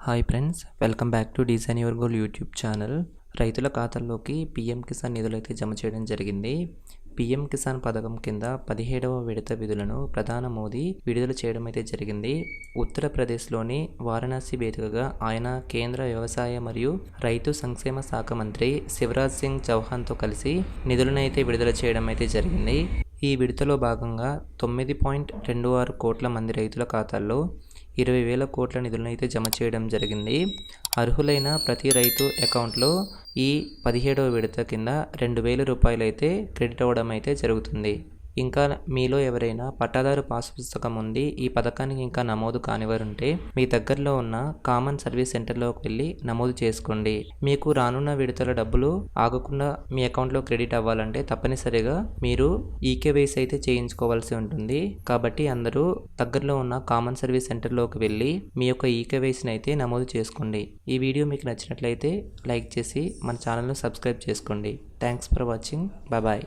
Hi friends, welcome back to design your goal YouTube channel. రైతుల ఖాతాల్లోకి PM Kisan నిధులైతే జమ చేయడం జరిగింది. పీఎం కిసాన్ పథకం కింద 17వ విడత విధులను ప్రధాని మోదీ విడుదల చేయడం అయితే జరిగింది. ఉత్తరప్రదేశ్లోని వారణాసి వేదికగా ఆయన కేంద్ర వ్యవసాయ మరియు రైతు సంక్షేమ శాఖ మంత్రి శివరాజ్ సింగ్ చౌహాన్తో కలిసి నిధులను అయితే విడుదల చేయడం అయితే జరిగింది. ఈ విడతలో భాగంగా 9.26 కోట్ల మంది రైతుల ఖాతాల్లో 20,000 కోట్ల నిధులను అయితే జమ చేయడం జరిగింది. అర్హులైన ప్రతి రైతు అకౌంట్లో ఈ 17వ విడత కింద 2,000 రూపాయలు అయితే క్రెడిట్ అవ్వడం అయితే జరుగుతుంది. ఇంకా మీలో ఎవరైనా పట్టాదారు పాస్ పుస్తకం ఉండి ఈ పథకానికి ఇంకా నమోదు కానివారుంటే మీ దగ్గరలో ఉన్న కామన్ సర్వీస్ సెంటర్లోకి వెళ్ళి నమోదు చేసుకోండి. మీకు రానున్న విడతల డబ్బులు ఆగకుండా మీ అకౌంట్లో క్రెడిట్ అవ్వాలంటే తప్పనిసరిగా మీరు ఈకేవైసీ అయితే చేయించుకోవాల్సి ఉంటుంది. కాబట్టి అందరూ దగ్గరలో ఉన్న కామన్ సర్వీస్ సెంటర్లోకి వెళ్ళి మీ యొక్క ఈకేవైసీని అయితే నమోదు చేసుకోండి. ఈ వీడియో మీకు నచ్చినట్లయితే లైక్ చేసి మన ఛానల్ను సబ్స్క్రైబ్ చేసుకోండి. Thanks for watching. బాయ్.